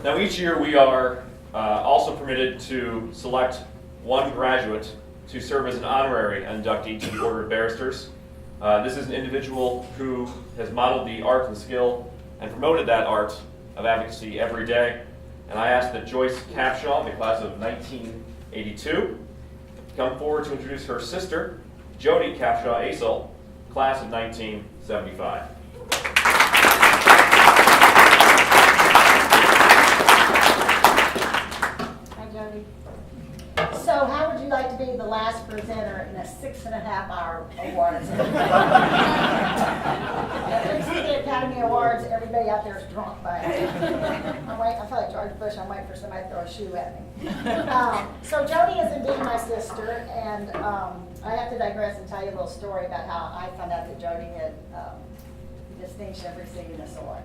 Now each year we are also permitted to select one graduate to serve as an honorary inductee to the Order of Barristers. This is an individual who has modeled the art and skill and promoted that art of advocacy every day. And I ask that Jodie Capshaw, in the class of 1982, come forward to introduce her sister, Jodie Capshaw Asel, class of 1975. Hi, Jodie. So how would you like to be the last presenter in a 6.5-hour awards? At least at the Academy Awards, everybody out there is drunk by it. I feel like George Bush, I'm waiting for somebody to throw a shoe at me. So Jodie is indeed my sister, and I have to digress and tell you a little story about how I found out that Jodie had the distinction of receiving this award.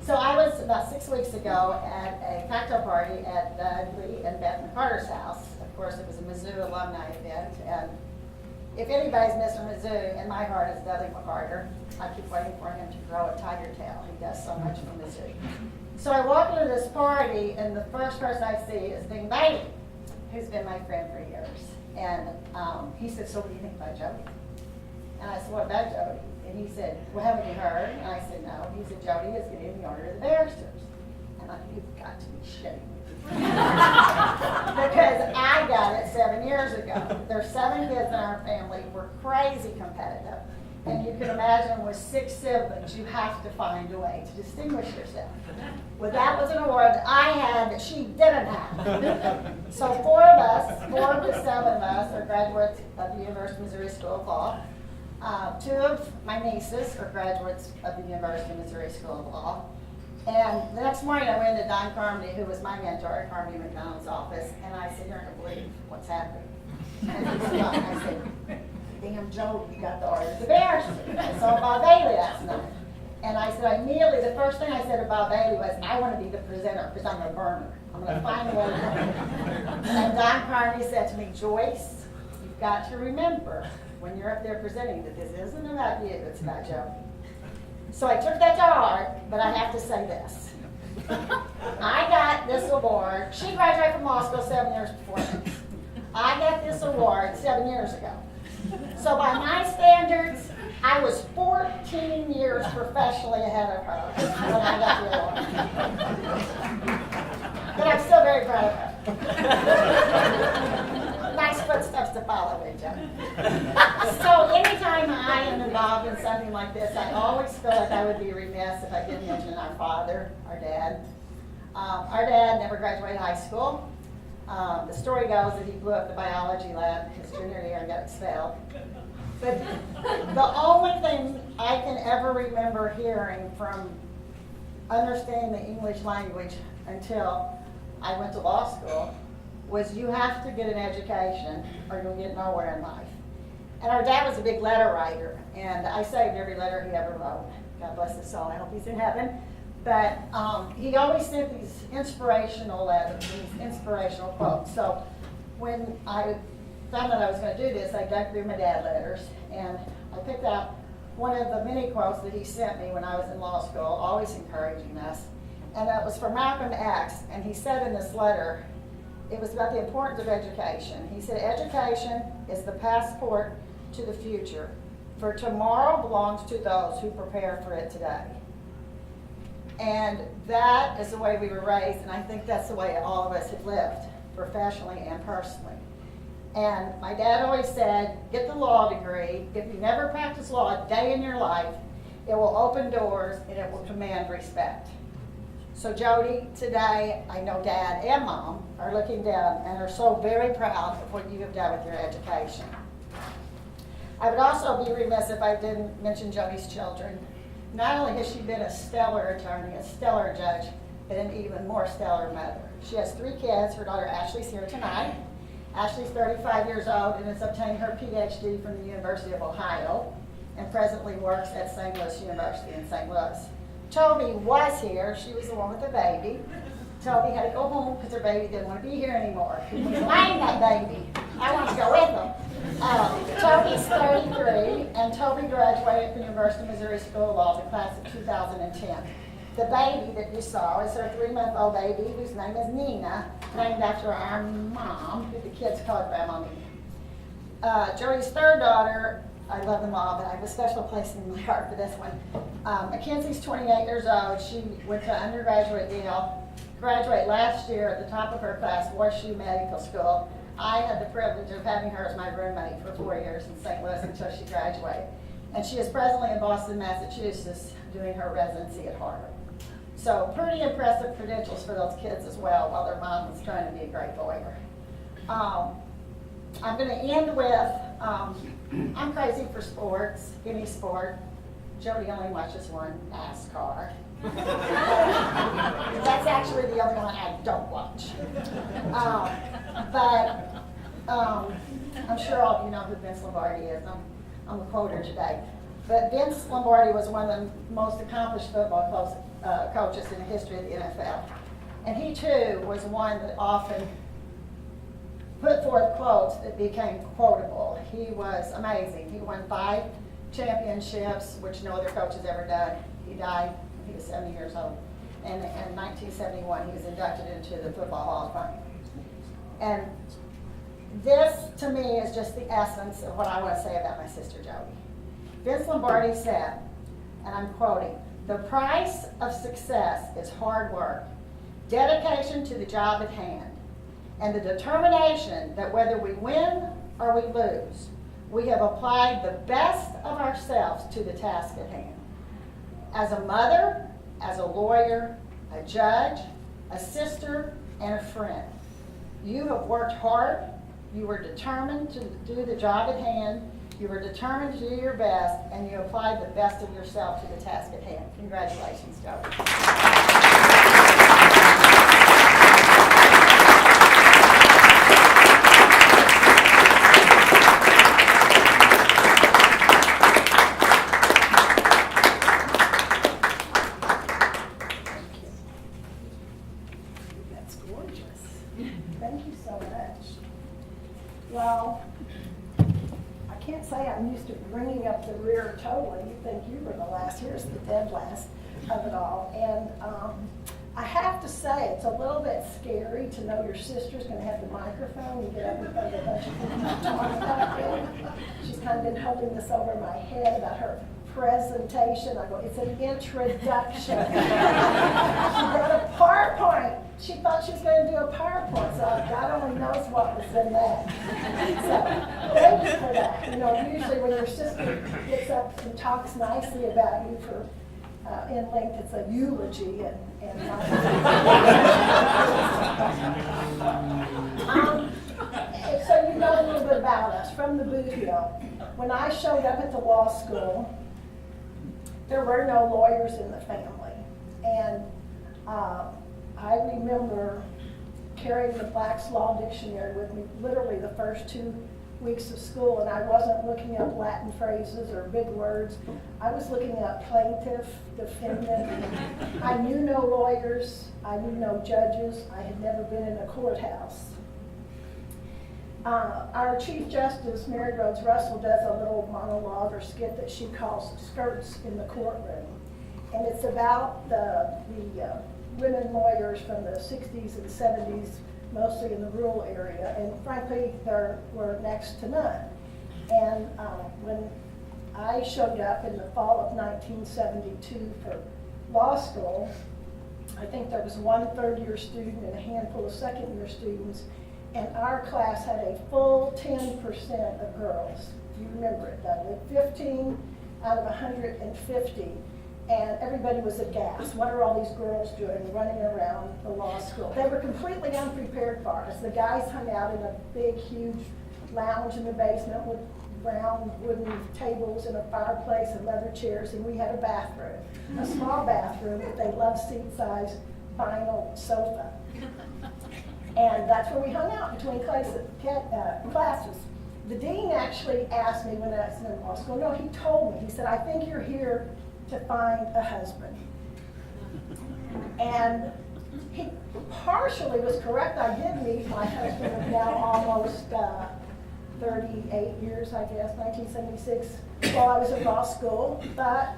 So I was about 6 weeks ago at a cocktail party at Lee and Beth McCarter's house. Of course, it was a Mizzou alumni event, and if anybody's Mr. Mizzou, in my heart is Dudley McCarter. I keep waiting for him to grow a tiger tail. He does so much for Mizzou. So I walk into this party, and the first person I see is Bing Bailey, who's been my friend for years. And he said, "So what do you think about Jodie?" And I said, "What about Jodie?" And he said, "Well, haven't you heard?" And I said, "No." He said, "Jodie is getting the Order of the Barristers." And I thought, "You've got to be shitting me." Because I got it 7 years ago. There's 7 kids in our family. We're crazy competitive. And you can imagine with 6 siblings, you have to find a way to distinguish yourself. Well, that was an award that I had that she didn't have. So 4 of the 7 of us are graduates of the University of Missouri School of Law. 2 of my nieces are graduates of the University of Missouri School of Law. And the next morning I went into Don Carmody, who was my mentor at Carmody McDonald's office, and I said, "You're not going to believe what's happening." And he said, I said, "Damn, Joe, you got the Order of the Barristers." I saw Bob Bailey last night. And I said, immediately, the first thing I said to Bob Bailey was, "I want to be the presenter because I'm a burner. I'm going to find a way to." And Don Carmody said to me, "Joyce, you've got to remember when you're up there presenting that this isn't about you, it's about Joe." So I took that to heart, but I have to say this. I got this award. She graduated from law school 7 years before me. I got this award 7 years ago. So by my standards, I was 14 years professionally ahead of her when I got the award. But I'm still very proud of her. Nice footsteps to follow, Joe. So anytime I am involved in something like this, I always feel like I would be remiss if I didn't mention our father, our dad. Our dad never graduated high school. The story goes that he blew up the biology lab his junior year and got expelled. But the only thing I can ever remember hearing from understanding the English language until I went to law school was, you have to get an education or you'll get nowhere in life. And our dad was a big letter writer, and I saved every letter he ever wrote. God bless his soul, I hope he's in heaven. But he always sent these inspirational letters, these inspirational quotes. So when I found that I was going to do this, I dug through my dad letters, and I picked out one of the many quotes that he sent me when I was in law school, always encouraging us. And that was from Malcolm X, and he said in this letter, it was about the importance of education. He said, "Education is the passport to the future, for tomorrow belongs to those who prepare for it today." And that is the way we were raised, and I think that's the way all of us have lived, professionally and personally. And my dad always said, get the law degree. If you never practice law a day in your life, it will open doors and it will command respect. So Jodie, today, I know Dad and Mom are looking down and are so very proud of what you have done with your education. I would also be remiss if I didn't mention Jodie's children. Not only has she been a stellar attorney, a stellar judge, but an even more stellar mother. She has 3 kids. Her daughter Ashley's here tonight. Ashley's 35 years old and has obtained her PhD from the University of Ohio and presently works at St. Louis University in St. Louis. Toby was here. She was the one with the baby. Toby had to go home because her baby didn't want to be here anymore. He was lying, that baby. I want to go with him. Toby's 33, and Toby graduated from the University of Missouri School of Law in the class of 2010. The baby that you saw is her 3-month-old baby, whose name is Nina, named after our mom, who the kids called Grandma Nina. Jodie's third daughter, I love them all, but I have a special place in my heart for this one. Mackenzie's 28 years old. She went to undergraduate Yale, graduated last year at the top of her class, Horseshoe Medical School. I had the privilege of having her as my roommate for 4 years in St. Louis until she graduated. And she is presently in Boston, Massachusetts, doing her residency at Harvard. So pretty impressive credentials for those kids as well, while their mom was trying to be a great lawyer. I'm going to end with, I'm crazy for sports, any sport. Jodie only watches one, NASCAR. That's actually the only one I don't watch. I'm sure all of you know who Vince Lombardi is. I'm a quoter today. But Vince Lombardi was one of the most accomplished football coaches in the history of the NFL. And he too was one that often put forth quotes that became quotable. He was amazing. He won 5 championships, which no other coach has ever done. He died when he was 70 years old. And in 1971, he was inducted into the Football Hall of Fame. And this, to me, is just the essence of what I want to say about my sister Jodie. Vince Lombardi said, and I'm quoting, "The price of success is hard work, dedication to the job at hand, and the determination that whether we win or we lose, we have applied the best of ourselves to the task at hand. As a mother, as a lawyer, a judge, a sister, and a friend, you have worked hard, you were determined to do the job at hand, you were determined to do your best, and you applied the best of yourself to the task at hand." Congratulations, Jodie. Thank you so much. Well, I can't say I'm used to bringing up the rear totally. You think you were the last. Here's the dead last of it all. And I have to say, it's a little bit scary to know your sister's going to have the microphone and get up in front of a bunch of people and talk about it. She's kind of been holding this over my head about her presentation. I go, it's an introduction. She got a PowerPoint. She thought she was going to do a PowerPoint, so God only knows what was in that. So thank you for that. You know, usually when your sister gets up and talks nicely about you for in length, it's a eulogy, so you know a little bit about us from the boot heel. When I showed up at the law school, there were no lawyers in the family, and I remember carrying the Black's Law Dictionary with me literally the first 2 weeks of school, and I wasn't looking up Latin phrases or big words. I was looking up plaintiff, defendant. I knew no lawyers. I knew no judges. I had never been in a courthouse. Our Chief Justice, Mary Rhodes Russell, does a little monologue or skit that she calls Skirts in the Courtroom. And it's about the women lawyers from the 60s and 70s, mostly in the rural area, and frankly, there were next to none. And when I showed up in the fall of 1972 for law school, I think there was one third-year student and a handful of second-year students, and our class had a full 10% of girls. You remember it, don't you? 15 out of 150. And everybody was aghast. What are all these girls doing running around the law school? They were completely unprepared for us. The guys hung out in a big, huge lounge in the basement with round wooden tables and a fireplace and leather chairs, and we had a bathroom, a small bathroom with a love-seat-size vinyl sofa. And that's where we hung out between classes. The dean actually asked me when I was in law school, no, he told me, he said, I think you're here to find a husband. And he partially was correct. I did meet my husband of now almost 38 years, I guess, 1976, while I was in law school. But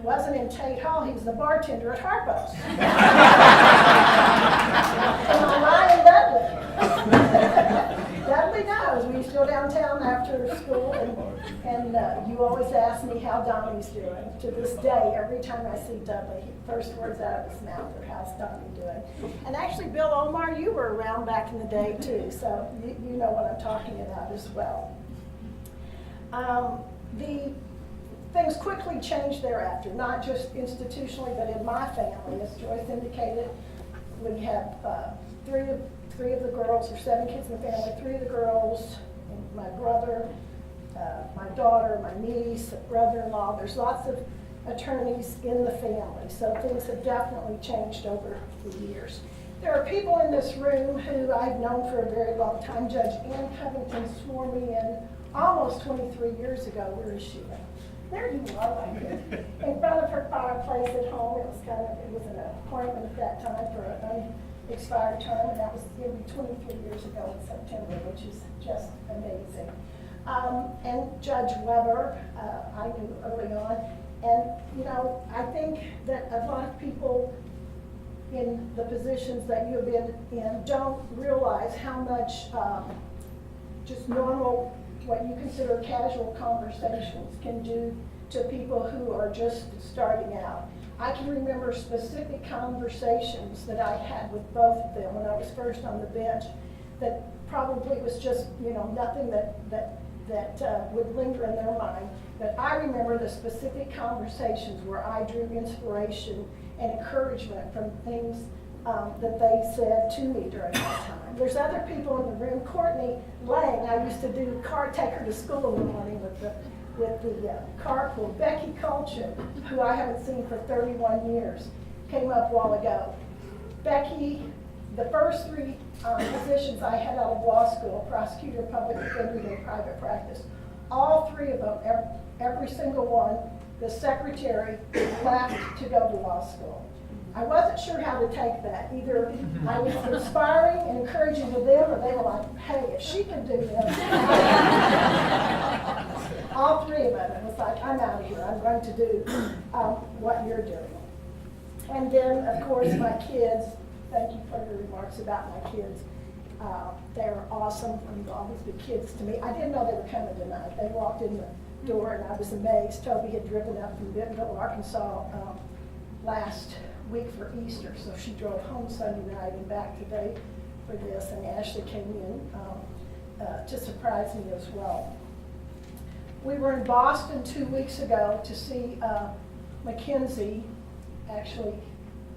wasn't in Tate Hall, he was the bartender at Harpo's. Am I lying, Dudley? Dudley knows. We used to go downtown after school, and you always ask me how Donnie's doing. To this day, every time I see Dudley, first words out of his mouth are, "How's Donnie doing?" And actually, Bill Omar, you were around back in the day too, so you know what I'm talking about as well. The things quickly changed thereafter, not just institutionally, but in my family. As Joyce indicated, we have three of the girls, there's 7 kids in the family, 3 of the girls, and my brother, my daughter, my niece, brother-in-law. There's lots of attorneys in the family, so things have definitely changed over the years. There are people in this room who I've known for a very long time. Judge Ann Covington swore me in almost 23 years ago. Where is she? There you are, right here, in front of her fireplace at home. It was an appointment at that time for an unexpired term, and that was going to be 23 years ago in September, which is just amazing. And Judge Weber, I knew early on, and I think that a lot of people in the positions that you've been in don't realize how much just normal, what you consider casual conversations can do to people who are just starting out. I can remember specific conversations that I had with both of them when I was first on the bench that probably was just, nothing that would linger in their mind. But I remember the specific conversations where I drew inspiration and encouragement from things that they said to me during that time. There's other people in the room. Courtney Lang, I used to take her to school in the morning with the carpool. Becky Colchin, who I haven't seen for 31 years, came up a while ago. Becky, the first 3 positions I had out of law school, prosecutor, public defender, and private practice, all 3 of them, every single one, the secretary left to go to law school. I wasn't sure how to take that. Either I was inspiring and encouraging to them, or they were like, "Hey, if she can do this." All 3 of them. It was like, "I'm out of here. I'm going to do what you're doing." And then, of course, my kids. Thank you for your remarks about my kids. They're awesome. They've always been kids to me. I didn't know they were coming tonight. They walked in the door, and I was amazed. Toby had driven up from Bentonville, Arkansas, last week for Easter, so she drove home Sunday night and back today for this, and Ashley came in to surprise me as well. We were in Boston 2 weeks ago to see Mackenzie. Actually,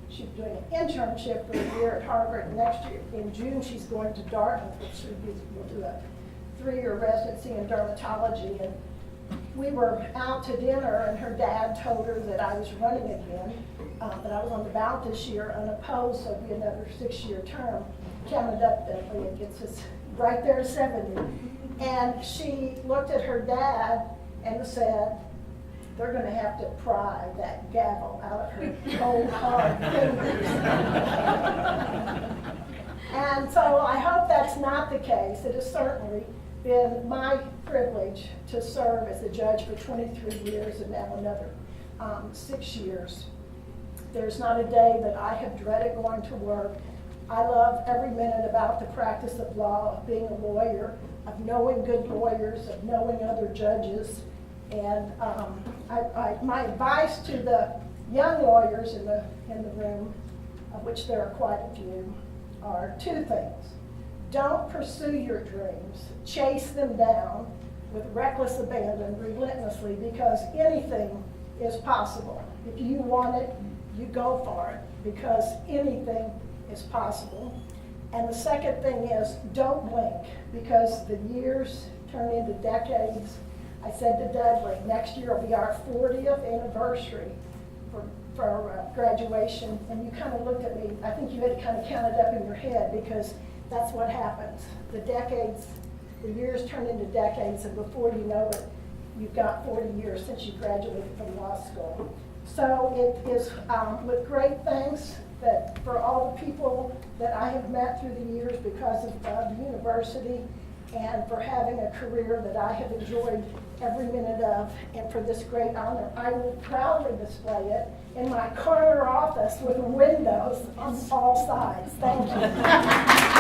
she's doing an internship for a year at Harvard. Next year, in June, she's going to Dartmouth, which will do a 3-year residency in dermatology. And we were out to dinner, and her dad told her that I was running again, that I was on the ballot this year unopposed, so it'd be another 6-year term. Counted up that way, it gets us right there to 70. And she looked at her dad and said, "They're going to have to pry that gavel out of her cold, hard fingers." And so I hope that's not the case. It has certainly been my privilege to serve as a judge for 23 years and now another 6 years. There's not a day that I have dreaded going to work. I love every minute about the practice of law, of being a lawyer, of knowing good lawyers, of knowing other judges. And my advice to the young lawyers in the room, of which there are quite a few, are 2 things. Don't pursue your dreams. Chase them down with reckless abandon relentlessly, because anything is possible. If you want it, you go for it, because anything is possible. And the second thing is, don't blink, because the years turn into decades. I said to Dudley, next year will be our 40th anniversary for graduation, and you kind of looked at me. I think you had to kind of count it up in your head, because that's what happens. The years turn into decades, and before you know it, you've got 40 years since you graduated from law school. So it is with great thanks that for all the people that I have met through the years because of the university, and for having a career that I have enjoyed every minute of, and for this great honor. I will proudly display it in my corner office with windows on all sides. Thank you.